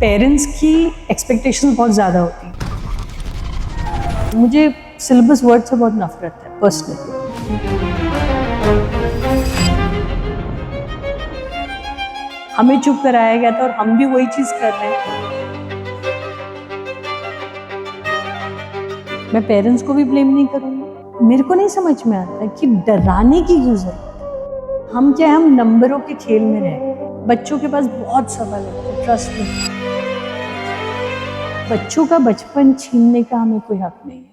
Parents की expectations बहुत ज़्यादा होती हैं। मुझे सिलेबस वर्ड से बहुत नफरत है पर्सनली। हमें चुप कराया गया था और हम भी वही चीज़ कर रहे हैं। मैं पेरेंट्स को भी ब्लेम नहीं करूँगी। मेरे को नहीं समझ में आता कि डराने की क्यों ज़रूरत है। हम नंबरों के खेल में रहे। बच्चों के पास बहुत सवाल है, ट्रस्ट मी। बच्चों का बचपन छीनने का हमें कोई हक नहीं है।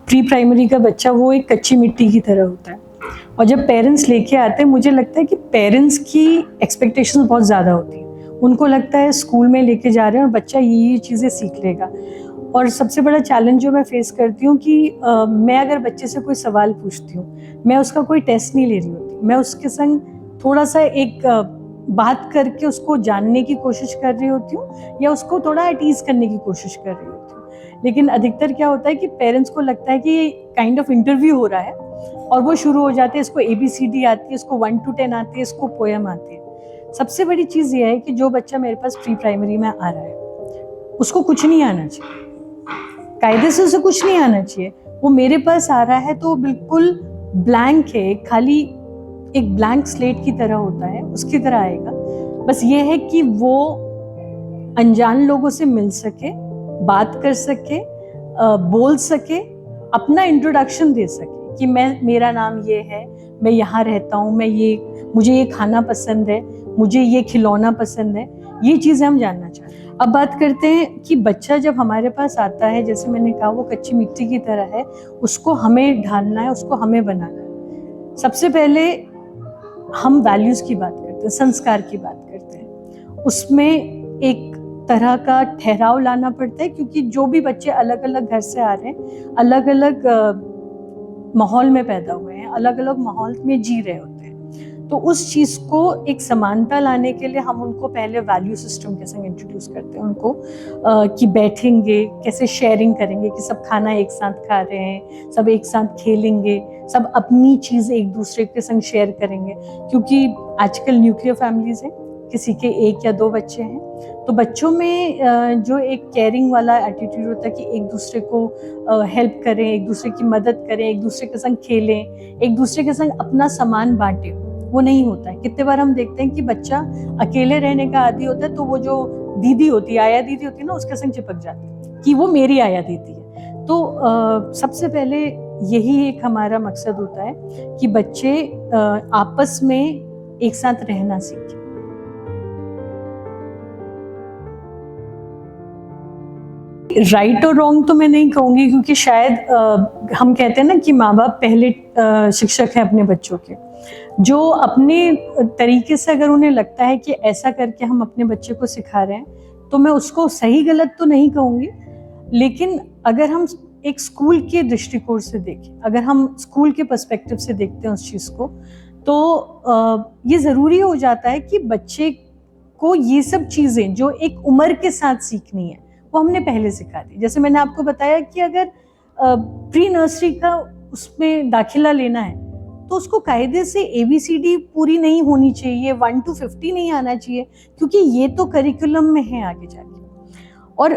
प्री प्राइमरी का बच्चा वो एक कच्ची मिट्टी की तरह होता है, और जब पेरेंट्स लेके आते हैं, मुझे लगता है कि पेरेंट्स की एक्सपेक्टेशंस बहुत ज़्यादा होती हैं। उनको लगता है स्कूल में लेके जा रहे हैं और बच्चा ये चीज़ें सीख लेगा। और सबसे बड़ा चैलेंज जो मैं फेस करती हूँ कि मैं अगर बच्चे से कोई सवाल पूछती हूँ, मैं उसका कोई टेस्ट नहीं ले रही होती, मैं उसके संग थोड़ा सा एक बात करके उसको जानने की कोशिश कर रही होती हूँ, या उसको थोड़ा एटीज करने की कोशिश कर रही होती हूँ। लेकिन अधिकतर क्या होता है कि पेरेंट्स को लगता है कि ये काइंड ऑफ इंटरव्यू हो रहा है, और वो शुरू हो जाते हैं। इसको ABCD आती है, इसको 1 to 10 आती है, इसको पोएम आती है। सबसे बड़ी चीज़ ये है कि जो बच्चा मेरे पास प्री प्राइमरी में आ रहा है, उसको कुछ नहीं आना चाहिए, कायदे से उसे कुछ नहीं आना चाहिए। वो मेरे पास आ रहा है तो बिल्कुल ब्लैंक है, खाली एक ब्लैंक स्लेट की तरह होता है, उसकी तरह आएगा। बस ये है कि वो अनजान लोगों से मिल सके, बात कर सके, बोल सके, अपना इंट्रोडक्शन दे सके कि मेरा नाम ये है, मैं यहाँ रहता हूँ, मुझे ये खाना पसंद है, मुझे ये खिलौना पसंद है। ये चीज़ें हम जानना चाहते हैं। अब बात करते हैं कि बच्चा जब हमारे पास आता है, जैसे मैंने कहा, वो कच्ची मिट्टी की तरह है, उसको हमें ढालना है, उसको हमें बनाना है। सबसे पहले हम वैल्यूज़ की बात करते हैं, संस्कार की बात करते हैं। उसमें एक तरह का ठहराव लाना पड़ता है, क्योंकि जो भी बच्चे अलग अलग घर से आ रहे हैं, अलग अलग माहौल में पैदा हुए हैं, अलग अलग माहौल में जी रहे होते हैं। तो उस चीज़ को एक समानता लाने के लिए हम उनको पहले वैल्यू सिस्टम के संग इंट्रोड्यूस करते हैं उनको, कि बैठेंगे, कैसे शेयरिंग करेंगे, कि सब खाना एक साथ खा रहे हैं, सब एक साथ खेलेंगे, सब अपनी चीज़ एक दूसरे के संग शेयर करेंगे। क्योंकि आजकल न्यूक्लियर फैमिलीज हैं, किसी के 1 या 2 बच्चे हैं, तो बच्चों में जो एक केयरिंग वाला एटीट्यूड होता है कि एक दूसरे को हेल्प करें, एक दूसरे की मदद करें, एक दूसरे के संग खेलें, एक दूसरे के संग अपना सामान बांटें, वो नहीं होता है। कितने बार हम देखते हैं कि बच्चा अकेले रहने का आदी होता है, तो वो जो दीदी होती है, आया दीदी होती है ना, उसके संग चिपक जाता है कि वो मेरी आया दीदी है। तो सबसे पहले यही एक हमारा मकसद होता है कि बच्चे आपस में एक साथ रहना सीखें। राइट और रॉन्ग तो मैं नहीं कहूँगी, क्योंकि शायद हम कहते हैं ना कि माँ बाप पहले शिक्षक हैं अपने बच्चों के। जो अपने तरीके से अगर उन्हें लगता है कि ऐसा करके हम अपने बच्चे को सिखा रहे हैं, तो मैं उसको सही गलत तो नहीं कहूँगी। लेकिन अगर हम एक स्कूल के दृष्टिकोण से देखें, अगर हम स्कूल के पर्सपेक्टिव से देखते हैं उस चीज़ को, तो ये ज़रूरी हो जाता है कि बच्चे को ये सब चीज़ें जो एक उम्र के साथ सीखनी है, वो हमने पहले सिखा दी। जैसे मैंने आपको बताया कि अगर प्री नर्सरी का उसमें दाखिला लेना है, तो उसको कायदे से ABCD पूरी नहीं होनी चाहिए, 1 to 50 नहीं आना चाहिए, क्योंकि ये तो करिकुलम में है आगे जाके। और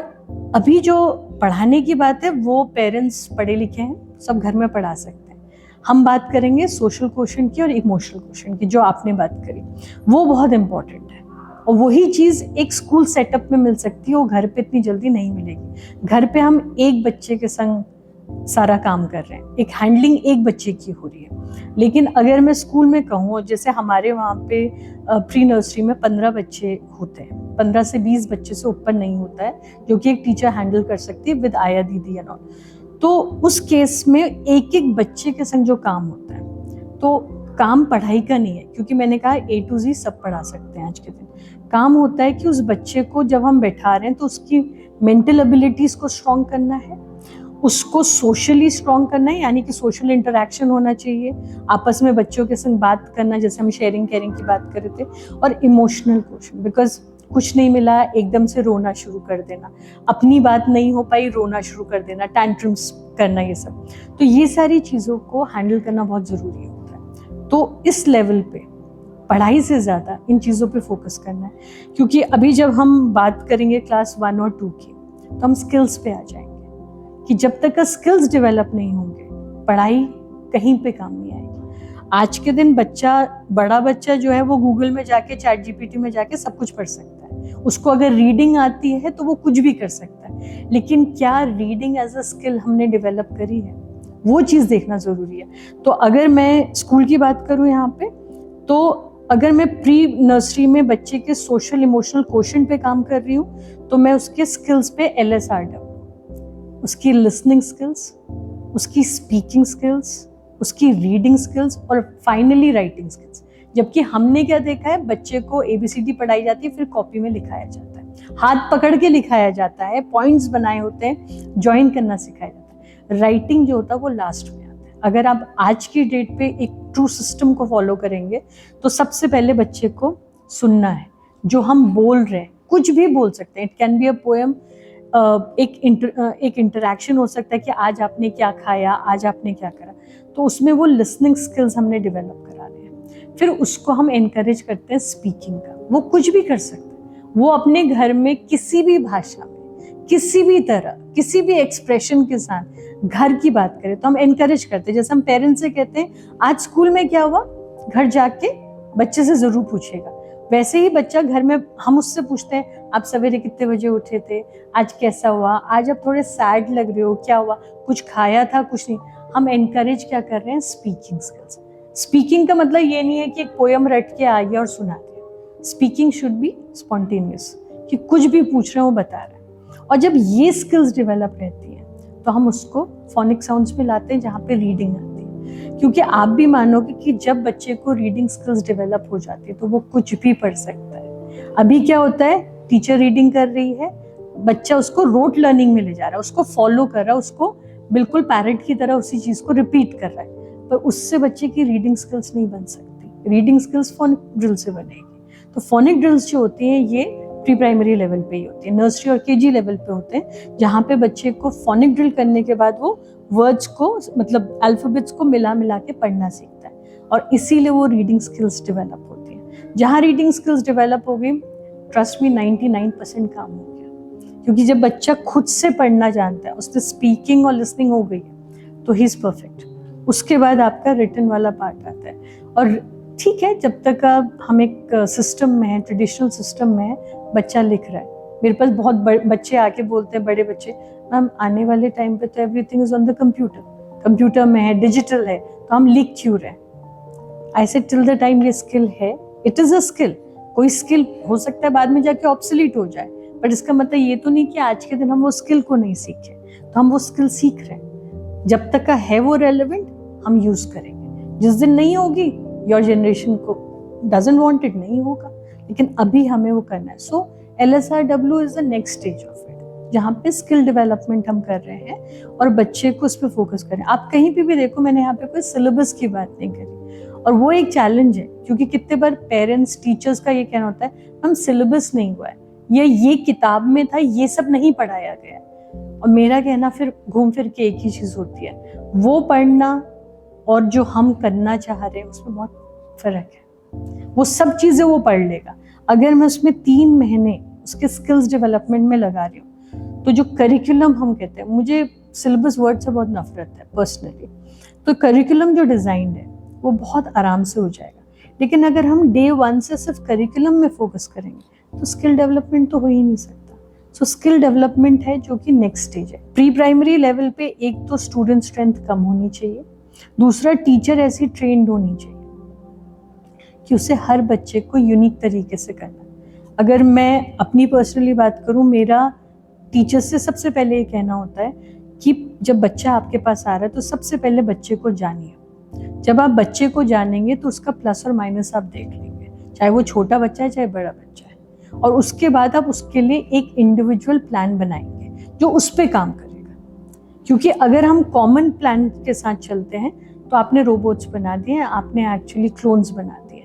अभी जो पढ़ाने की बात है, वो पेरेंट्स पढ़े लिखे हैं, सब घर में पढ़ा सकते हैं। हम बात करेंगे सोशल क्वोशंट की और इमोशनल क्वोशंट की, जो आपने बात करी, वो बहुत इंपॉर्टेंट है। और वही चीज़ एक स्कूल सेटअप में मिल सकती है, वो घर पे इतनी जल्दी नहीं मिलेगी। घर पे हम एक बच्चे के संग सारा काम कर रहे हैं, एक हैंडलिंग एक बच्चे की हो रही है। लेकिन अगर मैं स्कूल में कहूँ, जैसे हमारे वहाँ पे प्री नर्सरी में 15 बच्चे होते हैं, 15 से 20 बच्चे से ऊपर नहीं होता है, जो कि एक टीचर हैंडल कर सकती है विद आया दीदी एंड ऑल। तो उस केस में एक एक बच्चे के संग जो काम होता है, तो काम पढ़ाई का नहीं है, क्योंकि मैंने कहा A to Z सब पढ़ा सकते हैं आज के दिन। काम होता है कि उस बच्चे को जब हम बैठा रहे हैं, तो उसकी मेंटल एबिलिटीज़ को स्ट्रॉन्ग करना है, उसको सोशली स्ट्रॉन्ग करना है, यानी कि सोशल इंटरेक्शन होना चाहिए, आपस में बच्चों के संग बात करना, जैसे हम शेयरिंग केयरिंग की बात कर रहे थे, और इमोशनल क्वोशंट, बिकॉज कुछ नहीं मिला एकदम से रोना शुरू कर देना, अपनी बात नहीं हो पाई रोना शुरू कर देना, टैंट्रम्स करना, ये सब। तो ये सारी चीज़ों को हैंडल करना बहुत ज़रूरी होता है। तो इस लेवल पे पढ़ाई से ज़्यादा इन चीज़ों पे फोकस करना है, क्योंकि अभी जब हम बात करेंगे क्लास 1 और 2 की, तो हम स्किल्स पे आ जाएंगे कि जब तक का स्किल्स डेवलप नहीं होंगे पढ़ाई कहीं पे काम नहीं आएगी। आज के दिन बड़ा बच्चा जो है वो गूगल में जाके, चैट जीपीटी में जाके सब कुछ पढ़ सकता है। उसको अगर रीडिंग आती है तो वो कुछ भी कर सकता है, लेकिन क्या रीडिंग एज अ स्किल हमने डेवलप करी है, वो चीज़ देखना ज़रूरी है। तो अगर मैं स्कूल की बात करूँ यहाँ पे, तो अगर मैं प्री नर्सरी में बच्चे के सोशल इमोशनल कोशेंट पे काम कर रही हूँ, तो मैं उसके स्किल्स पे LSR, उसकी लिसनिंग स्किल्स, उसकी स्पीकिंग स्किल्स, उसकी रीडिंग स्किल्स और फाइनली राइटिंग स्किल्स। जबकि हमने क्या देखा है, बच्चे को ABCD पढ़ाई जाती है, फिर कॉपी में लिखाया जाता है, हाथ पकड़ के लिखाया जाता है, पॉइंट्स बनाए होते हैं, ज्वाइन करना सिखाया जाता है। राइटिंग जो होता है वो लास्ट में आता है। अगर आप आज की डेट पे एक ट्रू सिस्टम को फॉलो करेंगे, तो सबसे पहले बच्चे को सुनना है, जो हम बोल रहे हैं, कुछ भी बोल सकते हैं, it can be a poem, एक इंटरेक्शन हो सकता है कि आज आपने क्या खाया, आज आपने क्या करा, तो उसमें वो लिसनिंग स्किल्स हमने डेवलप करा रहे हैं। फिर उसको हम एनकरेज करते हैं स्पीकिंग का, वो कुछ भी कर सकते हैं, वो अपने घर में किसी भी भाषा में, किसी भी तरह, किसी भी एक्सप्रेशन के साथ घर की बात करें तो हम एनकरेज करते हैं। जैसे हम पेरेंट्स से कहते हैं आज स्कूल में क्या हुआ, घर जाके बच्चे से जरूर पूछेगा, वैसे ही बच्चा घर में हम उससे पूछते हैं आप सवेरे कितने बजे उठे थे, आज कैसा हुआ, आज आप थोड़े सैड लग रहे हो, क्या हुआ, कुछ खाया था, कुछ नहीं। हम एनकरेज क्या कर रहे हैं, स्पीकिंग स्किल्स। स्पीकिंग का मतलब ये नहीं है कि एक पोएम रट के आ गया और सुना दिया। स्पीकिंग शुड बी स्पॉन्टेनियस, कि कुछ भी पूछ रहे हो बता रहे हैं। और जब ये स्किल्स डेवलप रहती हैं तो हम उसको फोनिक साउंड्स में लाते हैं, जहाँ पे रीडिंग आती है। क्योंकि आप भी मानोगे कि जब बच्चे को रीडिंग स्किल्स डेवलप हो जाती है तो वो कुछ भी पढ़ सकता है। अभी क्या होता है, टीचर रीडिंग कर रही है, बच्चा उसको रोट लर्निंग में ले जा रहा है, उसको फॉलो कर रहा है, उसको बिल्कुल पैरेट की तरह उसी चीज को रिपीट कर रहा है, पर उससे बच्चे की रीडिंग स्किल्स नहीं बन सकती। रीडिंग स्किल्स फोनिक ड्रिल से बनेगी। तो फोनिक ड्रिल्स जो होती हैं ये प्री प्राइमरी लेवल पे ही होती है, नर्सरी और KG लेवल पे होते हैं, जहाँ पे बच्चे को फोनिक ड्रिल करने के बाद वो वर्ड्स को, मतलब अल्फाबेट्स को मिला मिला के पढ़ना सीखता है, और इसीलिए वो रीडिंग स्किल्स डेवलप होती है। जहाँ रीडिंग स्किल्स डेवलप हो गई, ट्रस्ट मी 99% काम हो गया, क्योंकि जब बच्चा खुद से पढ़ना जानता है, उससे स्पीकिंग और लिसनिंग हो गई है, तो ही इज परफेक्ट। उसके बाद आपका रिटन वाला पार्ट आता है। और ठीक है, जब तक हम एक सिस्टम में है, ट्रेडिशनल सिस्टम में है, बच्चा लिख रहा है। मेरे पास बहुत बच्चे आके बोलते हैं, बड़े बच्चे, मैम आने वाले टाइम पे तो everything is on the computer में है, डिजिटल है, तो हम लिख क्यों रहे हैं। I said till the time ये स्किल है, इट इज अ स्किल। कोई स्किल हो सकता है बाद में जाके ऑब्सोलीट हो जाए, बट इसका मतलब ये तो नहीं कि आज के दिन हम वो स्किल को नहीं सीखे। तो हम वो स्किल सीख रहे हैं, जब तक का है वो रेलेवेंट हम यूज करेंगे। जिस दिन नहीं होगी, योर जनरेशन को डजंट वांट इट, नहीं होगा, लेकिन अभी हमें वो करना है। सो LSRW is the next stage of it, जहाँ पे स्किल डेवलपमेंट हम कर रहे हैं और बच्चे को उस पर फोकस करें। आप कहीं पे भी देखो, मैंने यहाँ पे कोई सिलेबस की बात नहीं करी, और वो एक चैलेंज है, क्योंकि कितने बार पेरेंट्स टीचर्स का ये कहना होता है हम सिलेबस नहीं हुआ है, ये किताब में था, ये सब नहीं पढ़ाया गया। और मेरा कहना फिर घूम फिर के एक ही चीज होती है, वो पढ़ना और जो हम करना चाह रहे हैं उसमें बहुत फर्क है। वो सब चीजें वो पढ़ लेगा, अगर मैं उसमें 3 महीने उसके स्किल्स डेवलपमेंट में लगा रही हूँ, तो जो करिकुलम हम कहते हैं, मुझे सिलेबस वर्ड से बहुत नफरत है पर्सनली, तो करिकुलम जो डिजाइन है वो बहुत आराम से हो जाएगा। लेकिन अगर हम डे 1 से सिर्फ करिकुलम में फोकस करेंगे तो स्किल डेवलपमेंट तो हो ही नहीं सकता। सो स्किल डेवलपमेंट है जो कि नेक्स्ट स्टेज है। प्री प्राइमरी लेवल पे एक तो स्टूडेंट स्ट्रेंथ कम होनी चाहिए, दूसरा टीचर ऐसी ट्रेंड होनी चाहिए कि उसे हर बच्चे को यूनिक तरीके से करना। अगर मैं अपनी पर्सनली बात करूं, मेरा टीचर से सबसे पहले ये कहना होता है कि जब बच्चा आपके पास आ रहा है तो सबसे पहले बच्चे को जानिए। जब आप बच्चे को जानेंगे तो उसका प्लस और माइनस आप देख लेंगे, चाहे वो छोटा बच्चा है चाहे बड़ा बच्चा है, और उसके बाद आप उसके लिए एक इंडिविजुअल प्लान बनाएंगे जो उस पर काम करेगा। क्योंकि अगर हम कॉमन प्लान के साथ चलते हैं तो आपने रोबोट्स बना दिए, आपने एक्चुअली क्लोन्स बना दिए,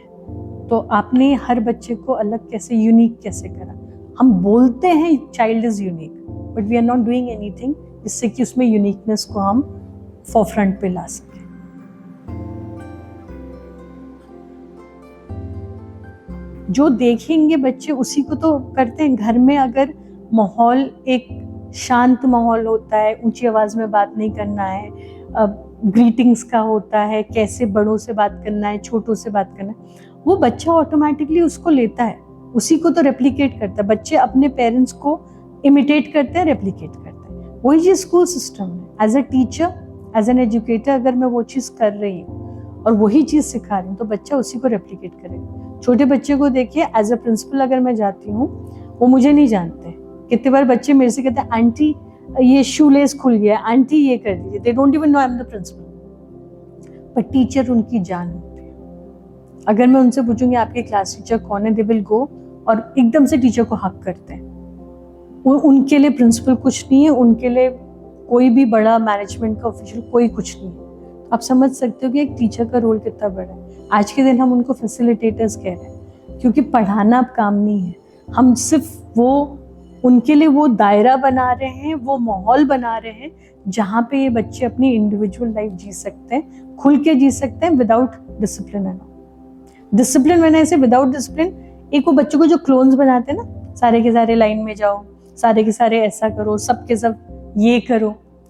तो आपने हर बच्चे को अलग कैसे, यूनिक कैसे करा? हम बोलते हैं child is unique, but we are not doing anything जिससे कि उसमें यूनिकनेस को हम फोरफ्रंट पे ला सकें। जो देखेंगे बच्चे उसी को तो करते हैं। घर में अगर माहौल एक शांत माहौल होता है, ऊंची आवाज में बात नहीं करना है, ग्रीटिंग्स का होता है, कैसे बड़ों से बात करना है, छोटों से बात करना है, वो बच्चा ऑटोमेटिकली उसको लेता है, उसी को तो रेप्लिकेट करता है। बच्चे अपने पेरेंट्स को इमिटेट करते हैं, रेप्लिकेट करते हैं। वही चीज स्कूल सिस्टम में as a teacher, as an educator, अगर मैं वो चीज कर रही हूँ और वही चीज सिखा रही हूँ तो बच्चा उसी को रेप्लिकेट करेगा। छोटे बच्चे को देखिए, एज अ प्रिंसिपल अगर मैं जाती हूँ, वो मुझे नहीं जानते। कितने बार बच्चे मेरे से कहते हैं आंटी ये शूलेस खुल गया, आंटी ये कर दीजिए। They don't even know I am the principal, पर टीचर उनकी जान होती है। अगर मैं उनसे पूछूंगी आपके क्लास टीचर कौन है, दे विल गो और एकदम से टीचर को हक करते हैं। उनके लिए प्रिंसिपल कुछ नहीं है, उनके लिए कोई भी बड़ा मैनेजमेंट का ऑफिशियल कोई कुछ नहीं है। आप समझ सकते हो कि एक टीचर का रोल कितना बड़ा है। आज के दिन हम उनको फैसिलिटेटर्स कह रहे हैं, क्योंकि पढ़ाना अब काम नहीं है। हम सिर्फ वो उनके लिए वो दायरा बना रहे हैं, वो माहौल बना रहे हैं जहाँ पे ये बच्चे अपनी इंडिविजुअल लाइफ जी सकते हैं, खुल के जी सकते हैं, without discipline and all. Discipline मैंने ऐसे विदाउट डिसिप्लिन, एक वो बच्चों को जो क्लोन्स बनाते हैं ना, सारे के सारे लाइन में जाओ, सारे के सारे ऐसा करो, सब के सब ये करो,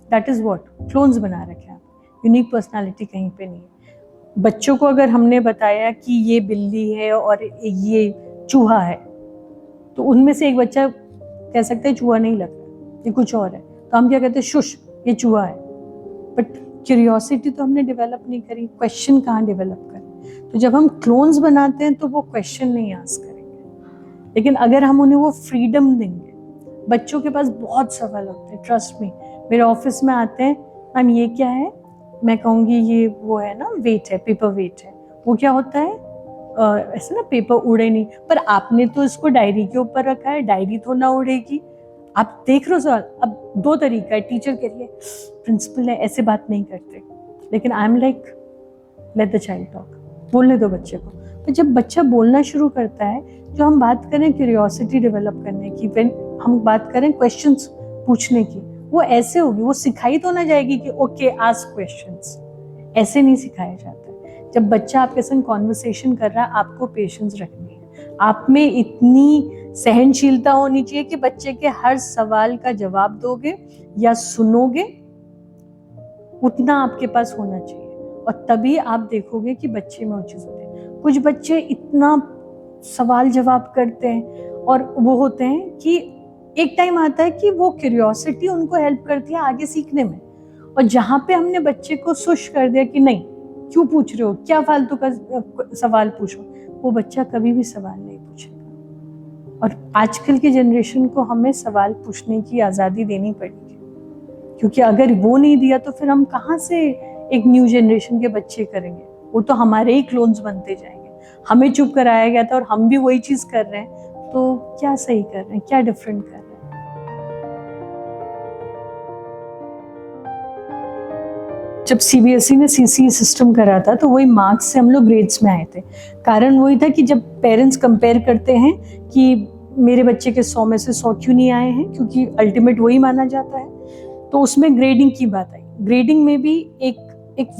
दैट इज व्हाट क्लोन्स बना रखे हैं। यूनिक पर्सनालिटी कहीं पे नहीं है। बच्चों को अगर हमने बताया कि ये बिल्ली है और ये चूहा है, तो उनमें से एक बच्चा कह सकते हैं चूहा नहीं लग रहा, ये कुछ और है, तो हम क्या कहते हैं, शुश ये चूहा है। बट क्यूरियोसिटी तो हमने डेवलप नहीं करी, क्वेश्चन कहाँ डेवलप करें? तो जब हम क्लोन्स बनाते हैं तो वो क्वेश्चन नहीं आस्क करेंगे। लेकिन अगर हम उन्हें वो फ्रीडम देंगे, बच्चों के पास बहुत सवाल होते हैं, ट्रस्ट मी। मेरे ऑफिस में आते हैं, मैम ये क्या है? मैं कहूँगी ये वो है ना, वेट है, पेपर वेट है। वो क्या होता है? ऐसे ना पेपर उड़े नहीं, पर आपने तो इसको डायरी के ऊपर रखा है, डायरी तो ना उड़ेगी। आप देख रहे हो सवाल। अब दो तरीका है, टीचर के लिए, प्रिंसिपल है, ऐसे बात नहीं करते। लेकिन I am like, let the child talk, बोलने दो बच्चे को। तो जब बच्चा बोलना शुरू करता है, जो हम बात करें क्यूरियोसिटी डेवलप करने की, व्हेन हम बात करें क्वेश्चंस पूछने की, वो ऐसे होगी। वो सिखाई तो ना जाएगी कि ओके आस्क क्वेश्चंस, ऐसे नहीं सिखाया जाता है। जब बच्चा आपके संग कॉन्वर्सेशन कर रहा है, आपको पेशेंस रखनी है, आप में इतनी सहनशीलता होनी चाहिए कि बच्चे के हर सवाल का जवाब दोगे या सुनोगे, उतना आपके पास होना चाहिए। और तभी आप देखोगे कि बच्चे में वो चीज होती है। कुछ बच्चे इतना सवाल जवाब करते हैं और वो होते हैं कि एक टाइम आता है कि वो क्यूरियोसिटी उनको हेल्प करती है आगे सीखने में। और जहाँ पे हमने बच्चे को शुश कर दिया कि नहीं, क्यों पूछ रहे हो, क्या फालतू का सवाल पूछो, वो बच्चा कभी भी सवाल नहीं पूछेगा। और आजकल की जनरेशन को हमें सवाल पूछने की आज़ादी देनी पड़ेगी, क्योंकि अगर वो नहीं दिया तो फिर हम कहाँ से एक न्यू जनरेशन के बच्चे करेंगे? वो तो हमारे ही क्लोन्स बनते जाएंगे। हमें चुप कराया गया था और हम भी वही चीज़ कर रहे हैं, तो क्या सही कर रहे हैं, क्या डिफरेंट कर रहे हैं? जब सीबीएसई ने सीसी सिस्टम करा था तो वही मार्क्स से हम लोग ग्रेड्स में आए थे। कारण वही था कि जब पेरेंट्स कंपेयर करते हैं कि मेरे बच्चे के 100 में से 100 क्यों नहीं आए हैं, क्योंकि अल्टीमेट वही माना जाता है, तो उसमें ग्रेडिंग की बात आई। ग्रेडिंग में भी एक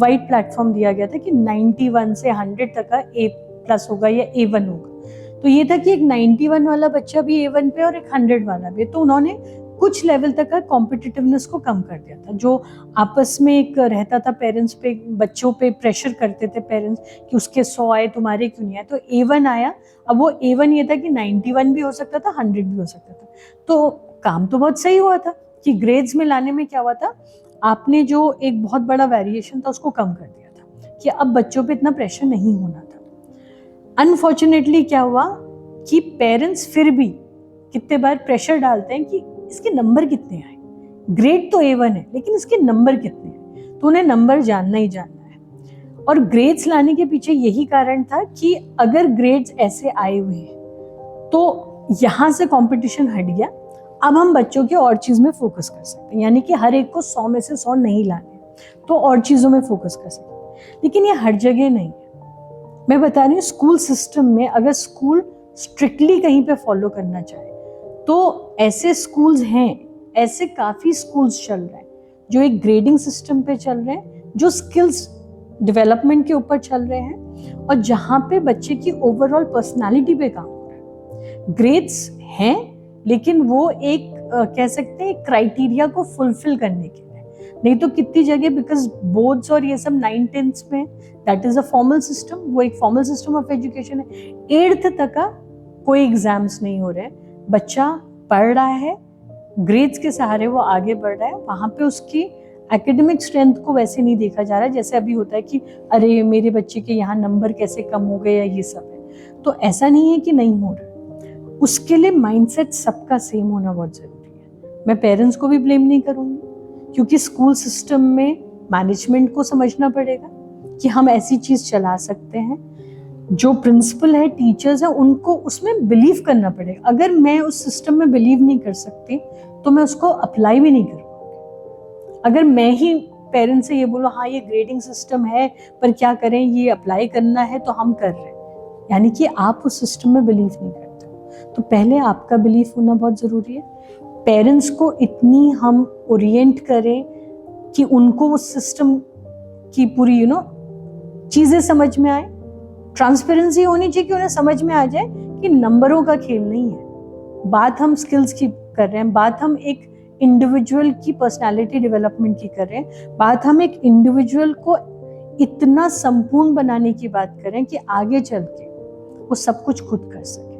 वाइड प्लेटफॉर्म दिया गया था कि 91 से 100 तक का A+ होगा या A1 होगा। तो ये था कि एक 91 वाला बच्चा भी A1 पे और एक 100 वाला भी। तो उन्होंने कुछ लेवल तक का कॉम्पिटिटिवनेस को कम कर दिया था। जो आपस में एक रहता था, पेरेंट्स पे, बच्चों पे प्रेशर करते थे पेरेंट्स कि उसके 100 आए, तुम्हारे क्यों नहीं आए। तो A1 आया। अब वो A1 ये था कि 91 भी हो सकता था, 100 भी हो सकता था। तो काम तो बहुत सही हुआ था कि ग्रेड्स में लाने में क्या हुआ था, आपने जो एक बहुत बड़ा वेरिएशन था उसको कम कर दिया था कि अब बच्चों पे इतना प्रेशर नहीं होना था। अनफॉर्चुनेटली क्या हुआ कि पेरेंट्स फिर भी कितने बार प्रेशर डालते हैं कि इसके नंबर कितने आए। ग्रेड तो A1 है, लेकिन इसके नंबर कितने हैं, तो उन्हें नंबर जानना ही जानना है। और ग्रेड्स लाने के पीछे यही कारण था कि अगर ग्रेड्स ऐसे आए हुए हैं तो यहाँ से कंपटीशन हट गया। अब हम बच्चों के और चीज में फोकस कर सकते हैं, यानी कि हर एक को 100 में से 100 नहीं लाने, तो और चीजों में फोकस कर सकते हैं। लेकिन ये हर जगह नहीं है। मैं बता रही हूँ स्कूल सिस्टम में अगर स्कूल स्ट्रिक्टली कहीं पे फॉलो करना चाहे तो ऐसे स्कूल्स हैं, ऐसे काफ़ी स्कूल्स चल रहे हैं जो एक ग्रेडिंग सिस्टम पे चल रहे हैं, जो स्किल्स डेवलपमेंट के ऊपर चल रहे हैं और जहाँ पे बच्चे की ओवरऑल पर्सनालिटी पे काम हो रहा है। ग्रेड्स हैं लेकिन वो एक कह सकते हैं क्राइटेरिया को फुलफिल करने के लिए, नहीं तो कितनी जगह बिकॉज बोर्ड्स और ये सब 9th-10th में that is a formal system, वो एक फॉर्मल सिस्टम ऑफ एजुकेशन है। 8th तक का कोई एग्जाम्स नहीं हो रहे, बच्चा पढ़ रहा है, ग्रेड्स के सहारे वो आगे बढ़ रहा है, वहाँ पे उसकी एकेडमिक स्ट्रेंथ को वैसे नहीं देखा जा रहा है जैसे अभी होता है कि अरे मेरे बच्चे के यहाँ नंबर कैसे कम हो गए या ये सब है। तो ऐसा नहीं है कि नहीं हो रहा, उसके लिए माइंडसेट सबका सेम होना बहुत जरूरी है। मैं पेरेंट्स को भी ब्लेम नहीं करूँगी क्योंकि स्कूल सिस्टम में मैनेजमेंट को समझना पड़ेगा कि हम ऐसी चीज़ चला सकते हैं। जो प्रिंसिपल है, टीचर्स है, उनको उसमें बिलीव करना पड़ेगा। अगर मैं उस सिस्टम में बिलीव नहीं कर सकती तो मैं उसको अप्लाई भी नहीं करूँगी। अगर मैं ही पेरेंट्स से ये बोलो हाँ ये ग्रेडिंग सिस्टम है पर क्या करें, ये अप्लाई करना है तो हम कर रहे हैं, यानी कि आप उस सिस्टम में बिलीव नहीं करते। तो पहले आपका बिलीव होना बहुत ज़रूरी है। पेरेंट्स को इतनी हम ओरिएंट करें कि उनको उस सिस्टम की पूरी चीज़ें समझ में आए। ट्रांसपेरेंसी होनी चाहिए कि उन्हें समझ में आ जाए कि नंबरों का खेल नहीं है, बात हम स्किल्स की कर रहे हैं, बात हम एक इंडिविजुअल की पर्सनालिटी डेवलपमेंट की कर रहे हैं, बात हम एक इंडिविजुअल को इतना संपूर्ण बनाने की बात करें कि आगे चल के वो सब कुछ खुद कर सके।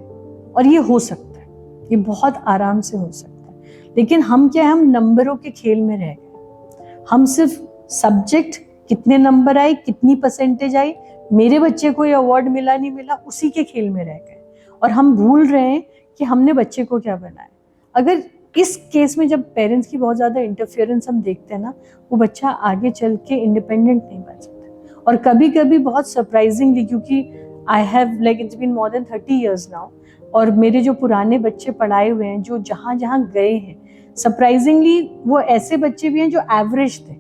और ये हो सकता है, ये बहुत आराम से हो सकता है। लेकिन हम क्या है, हम नंबरों के खेल में रह गए। हम सिर्फ सब्जेक्ट कितने नंबर आए, कितनी परसेंटेज आई, मेरे बच्चे को ये अवार्ड मिला नहीं मिला, उसी के खेल में रह गए और हम भूल रहे हैं कि हमने बच्चे को क्या बनाया। अगर इस केस में जब पेरेंट्स की बहुत ज़्यादा इंटरफेरेंस हम देखते हैं ना, वो बच्चा आगे चल के इंडिपेंडेंट नहीं बन सकता। और कभी कभी बहुत सरप्राइजिंगली, क्योंकि I have like it's been more than 30 years now, और मेरे जो पुराने बच्चे पढ़ाए हुए हैं जो जहाँ जहाँ गए हैं, सरप्राइजिंगली वो ऐसे बच्चे भी हैं जो एवरेज थे,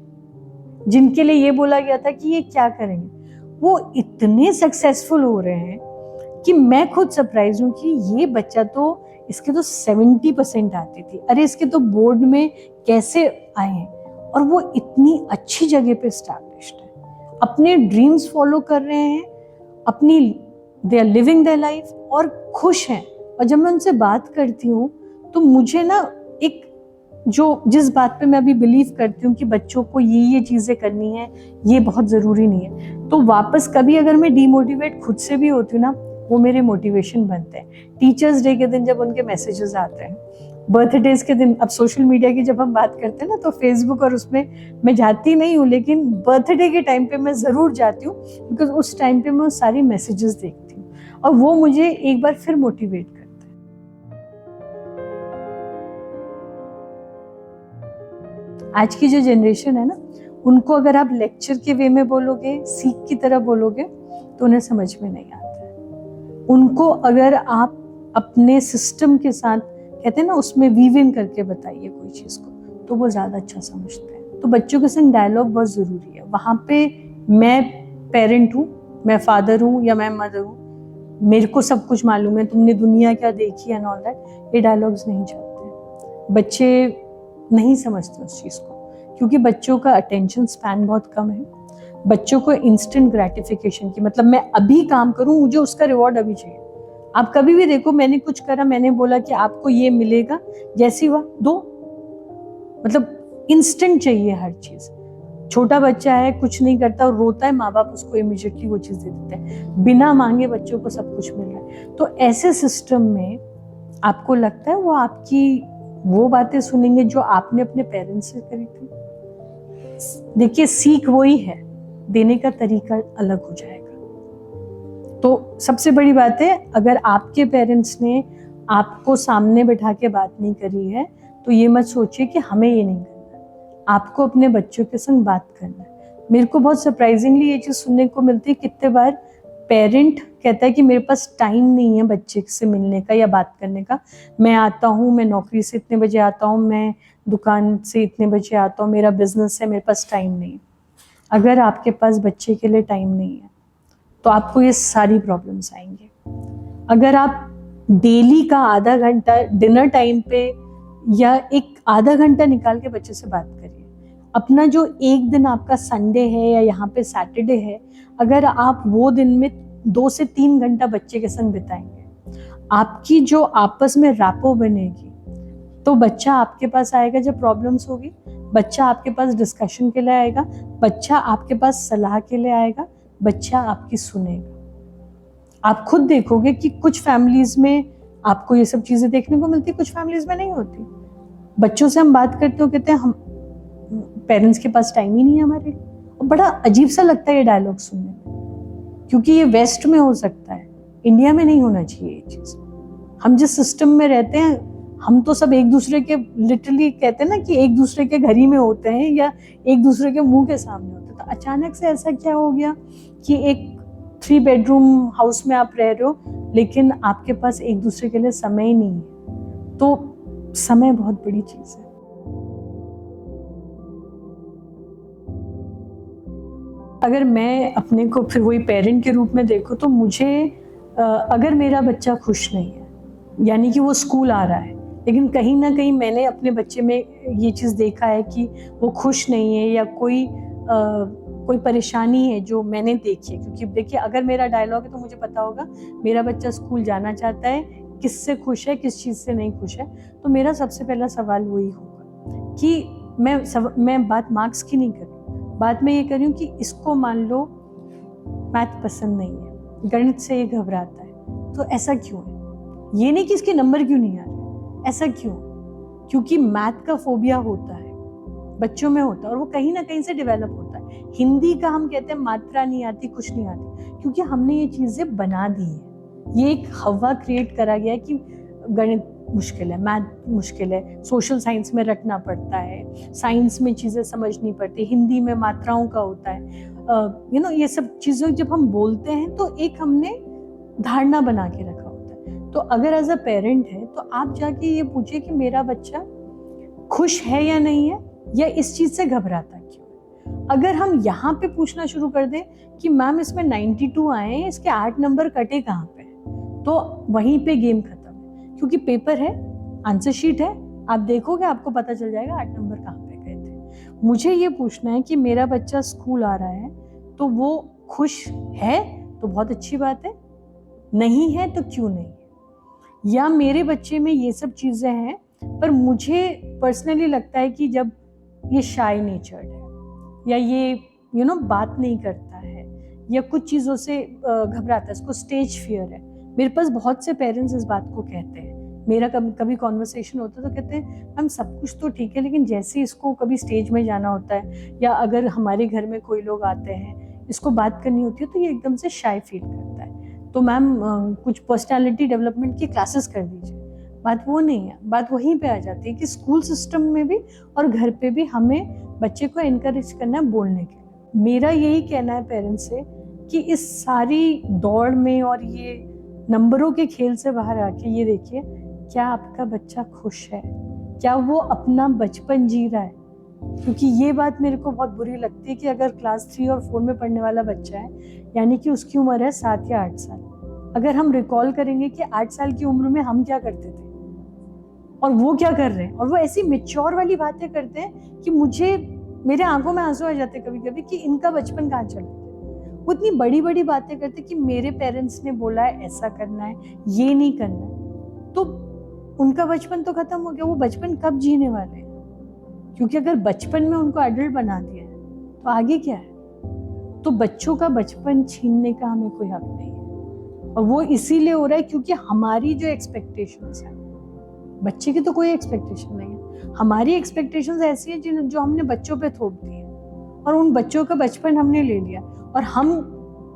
जिनके लिए ये बोला गया था कि ये क्या करेंगे, वो इतने सक्सेसफुल हो रहे हैं कि मैं खुद सरप्राइज हूँ कि ये बच्चा तो, इसके तो 70% आती थी, अरे इसके तो बोर्ड में कैसे आए हैं, और वो इतनी अच्छी जगह पे स्टैब्लिश्ड है, अपने ड्रीम्स फॉलो कर रहे हैं, अपनी they are living their life और खुश हैं। और जब मैं उनसे बात करती हूँ तो मुझे ना एक जिस बात पे मैं अभी बिलीव करती हूँ कि बच्चों को ये चीज़ें करनी है, ये बहुत ज़रूरी नहीं है, तो वापस कभी अगर मैं डीमोटिवेट खुद से भी होती हूँ ना, वो मेरे मोटिवेशन बनते हैं। टीचर्स डे के दिन जब उनके मैसेजेस आते हैं, बर्थडेज के दिन, अब सोशल मीडिया की जब हम बात करते हैं ना, तो फेसबुक और उसमें मैं जाती नहीं हूँ, लेकिन बर्थडे के टाइम पे मैं ज़रूर जाती हूँ बिकॉज उस टाइम पे मैं सारी मैसेजेस देखती हूँ और वो मुझे एक बार फिर मोटिवेट करता है। आज की जो जनरेशन है ना, उनको अगर आप लेक्चर के वे में बोलोगे, सीख की तरह बोलोगे, तो उन्हें समझ में नहीं आता है। उनको अगर आप अपने सिस्टम के साथ, कहते हैं ना, उसमें वीव इन करके बताइए कोई चीज़ को, तो वो ज़्यादा अच्छा समझते हैं। तो बच्चों के संग डायलॉग बहुत ज़रूरी है। वहाँ पे मैं पेरेंट हूँ, मैं फादर हूँ या मैं मदर हूँ, मेरे को सब कुछ मालूम है, तुमने दुनिया क्या देखी एंड ऑल दैट, ये डायलॉग्स नहीं चलते। बच्चे नहीं समझते उस चीज़ को, क्योंकि बच्चों का अटेंशन स्पैन बहुत कम है। बच्चों को इंस्टेंट ग्रेटिफिकेशन की, मतलब मैं अभी काम करूं, मुझे उसका रिवॉर्ड अभी चाहिए। आप कभी भी देखो, मैंने कुछ करा, मैंने बोला कि आपको ये मिलेगा, जैसी हुआ दो, मतलब इंस्टेंट चाहिए हर चीज़। छोटा बच्चा है, कुछ नहीं करता और रोता है, माँ बाप उसको इमीडिएटली वो चीज़ दे देते हैं, बिना मांगे बच्चों को सब कुछ मिल रहा है। तो ऐसे सिस्टम में आपको लगता है वो आपकी वो बातें सुनेंगे जो आपने अपने पेरेंट्स से करी थी? देखिए, सीख वही है, देने का तरीका अलग हो जाएगा। तो सबसे बड़ी बात है, अगर आपके पेरेंट्स ने आपको सामने बैठा के बात नहीं करी है तो ये मत सोचिए कि हमें ये नहीं करना, आपको अपने बच्चों के संग बात करना है। मेरे को बहुत सरप्राइजिंगली ये चीज़ सुनने को मिलती है, कितने बार पेरेंट कहता है कि मेरे पास टाइम नहीं है बच्चे से मिलने का या बात करने का, मैं आता हूँ, मैं नौकरी से इतने बजे आता हूँ, मैं दुकान से इतने बजे आता हूँ, मेरा बिजनेस है, मेरे पास टाइम नहीं है। अगर आपके पास बच्चे के लिए टाइम नहीं है तो आपको ये सारी प्रॉब्लम्स आएंगे। अगर आप डेली का आधा घंटा डिनर टाइम पे या एक आधा घंटा निकाल के बच्चे से बात करिए। अपना जो एक दिन आपका संडे है या यहाँ पे सैटरडे है, अगर आप वो दिन में 2 से 3 घंटा बच्चे के संग बिताएंगे, आपकी जो आपस में रैपो बनेगी, तो बच्चा आपके पास आएगा जब प्रॉब्लम्स होगी, बच्चा आपके पास डिस्कशन के लिए आएगा, बच्चा आपके पास सलाह के लिए आएगा, बच्चा आपकी सुनेगा। आप खुद देखोगे कि कुछ फैमिलीज में आपको ये सब चीजें देखने को मिलती, कुछ फैमिलीज में नहीं होती। बच्चों से हम बात करते हो, कहते हैं हम पेरेंट्स के पास टाइम ही नहीं है हमारे। और बड़ा अजीब सा लगता है ये डायलॉग सुनने में, क्योंकि ये वेस्ट में हो सकता है, इंडिया में नहीं होना चाहिए ये चीज। हम जिस सिस्टम में रहते हैं, हम तो सब एक दूसरे के, लिटरली कहते हैं ना कि एक दूसरे के घर ही में होते हैं या एक दूसरे के मुंह के सामने होते हैं। तो अचानक से ऐसा क्या हो गया कि एक 3 बेडरूम हाउस में आप रह रहे हो, लेकिन आपके पास एक दूसरे के लिए समय ही नहीं है। तो समय बहुत बड़ी चीज है। अगर मैं अपने को फिर वही पेरेंट के रूप में देखूं, तो मुझे अगर मेरा बच्चा खुश नहीं है, यानी कि वो स्कूल आ रहा है, लेकिन कहीं ना कहीं मैंने अपने बच्चे में ये चीज़ देखा है कि वो खुश नहीं है या कोई परेशानी है जो मैंने देखी है। क्योंकि देखिए, अगर मेरा डायलॉग है तो मुझे पता होगा मेरा बच्चा स्कूल जाना चाहता है, किससे खुश है, किस चीज़ से नहीं खुश है। तो मेरा सबसे पहला सवाल वही होगा कि मैं बात मार्क्स की नहीं कर रही, बात मैं ये कर रही हूँ कि इसको मान लो मैथ पसंद नहीं है, गणित से ये घबराता है, तो ऐसा क्यों है? ये नहीं कि इसके नंबर क्यों नहीं आ रहे, ऐसा क्यों? क्योंकि मैथ का फोबिया होता है, बच्चों में होता है, और वो कहीं ना कहीं से डेवलप होता है। हिंदी का हम कहते हैं मात्रा नहीं आती, कुछ नहीं आती, क्योंकि हमने ये चीजें बना दी है। ये एक हवा क्रिएट करा गया है कि गणित मुश्किल है, मैथ मुश्किल है, सोशल साइंस में रटना पड़ता है, साइंस में चीज़ें समझनी पड़ती है, हिंदी में मात्राओं का होता है। ये सब चीज़ें जब हम बोलते हैं तो एक हमने धारणा बना के रखा होता है। तो अगर एज अ पेरेंट है तो आप जाके ये पूछिए कि मेरा बच्चा खुश है या नहीं है, या इस चीज़ से घबराता क्यों। अगर हम यहाँ पे पूछना शुरू कर दें कि मैम इसमें 92 आए हैं, इसके 8 नंबर कटे कहाँ पे, तो वहीं पे गेम खत्म है। क्योंकि पेपर है, आंसर शीट है, आप देखोगे आपको पता चल जाएगा 8 नंबर कहाँ पे गए थे। मुझे ये पूछना है कि मेरा बच्चा स्कूल आ रहा है तो वो खुश है तो बहुत अच्छी बात है, नहीं है तो क्यों नहीं है। या मेरे बच्चे में ये सब चीज़ें हैं, पर मुझे पर्सनली लगता है कि जब ये शाय नेचर्ड है, या ये बात नहीं करता है, या कुछ चीज़ों से घबराता है, इसको स्टेज फियर है। मेरे पास बहुत से पेरेंट्स इस बात को कहते हैं, मेरा कभी कॉन्वर्सेशन होता है तो कहते हैं हम सब कुछ तो ठीक है, लेकिन जैसे इसको कभी स्टेज में जाना होता है, या अगर हमारे घर में कोई लोग आते हैं, इसको बात करनी होती है, तो ये एकदम से शाय फील करता है। तो मैम कुछ पर्सनालिटी डेवलपमेंट की क्लासेस कर दीजिए। बात वो नहीं है, बात वहीं पे आ जाती है कि स्कूल सिस्टम में भी और घर पे भी हमें बच्चे को एनकरेज करना है बोलने के लिए। मेरा यही कहना है पेरेंट्स से कि इस सारी दौड़ में और ये नंबरों के खेल से बाहर आके ये देखिए, क्या आपका बच्चा खुश है, क्या वो अपना बचपन जी रहा है। क्योंकि ये बात मेरे को बहुत बुरी लगती है कि अगर क्लास 3 और 4 में पढ़ने वाला बच्चा है, यानी कि उसकी उम्र है 7 या 8 साल, अगर हम रिकॉल करेंगे कि 8 साल की उम्र में हम क्या करते थे और वो क्या कर रहे हैं, और वो ऐसी मेच्योर वाली बातें करते हैं कि मेरे आंखों में आंसू आ जाते कभी कभी कि इनका बचपन कहाँ चला गया। वो इतनी बड़ी बड़ी बातें करते कि मेरे पेरेंट्स ने बोला है ऐसा करना है, ये नहीं करना है। तो उनका बचपन तो खत्म हो गया, वो बचपन कब जीने वाले हैं? क्योंकि अगर बचपन में उनको एडल्ट बना दिया है तो आगे क्या है। तो बच्चों का बचपन छीनने का हमें कोई हक नहीं है, और वो इसीलिए हो रहा है क्योंकि हमारी जो एक्सपेक्टेशंस है, बच्चे की तो कोई एक्सपेक्टेशन नहीं है, हमारी एक्सपेक्टेशंस ऐसी है जो हमने बच्चों पे थोप दी है, और उन बच्चों का बचपन हमने ले लिया। और हम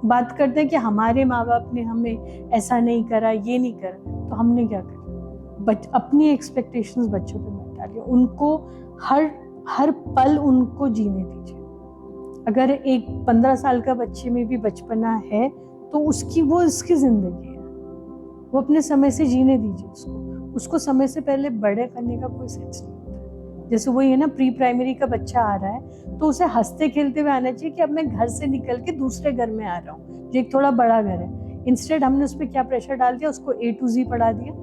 बात करते हैं कि हमारे माँ बाप ने हमें ऐसा नहीं करा, ये नहीं करा, तो हमने क्या करा, अपनी एक्सपेक्टेशंस बच्चों पे मत डालिए, उनको हर पल उनको जीने दीजिए। अगर एक 15 साल का बच्चे में भी बचपना है तो उसकी जिंदगी है, वो अपने समय से जीने दीजिए उसको समय से पहले बड़े करने का कोई सेंस नहीं होता। जैसे वही है ना, प्री प्राइमरी का बच्चा आ रहा है तो उसे हंसते खेलते हुए आना चाहिए कि अब मैं घर से निकल के दूसरे घर में आ रहा हूँ जो एक थोड़ा बड़ा घर है। इंस्टेड हमने उस पर क्या प्रेशर डाल दिया, उसको A to Z पढ़ा दिया,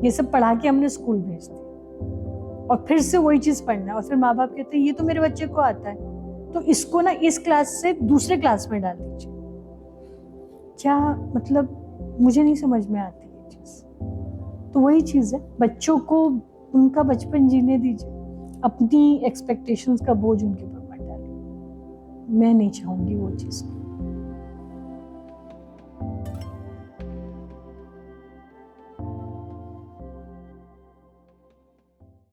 ये सब पढ़ा के हमने स्कूल भेज दिया और फिर से वही चीज पढ़ना है। और फिर माँ बाप कहते हैं ये तो मेरे बच्चे को आता है, तो इसको ना इस क्लास से दूसरे क्लास में डाल दीजिए। क्या मतलब, मुझे नहीं समझ में आती ये चीज। तो वही चीज है, बच्चों को उनका बचपन जीने दीजिए, अपनी एक्सपेक्टेशंस का बोझ उनके ऊपर मत डालिए। मैं नहीं चाहूंगी वो चीज।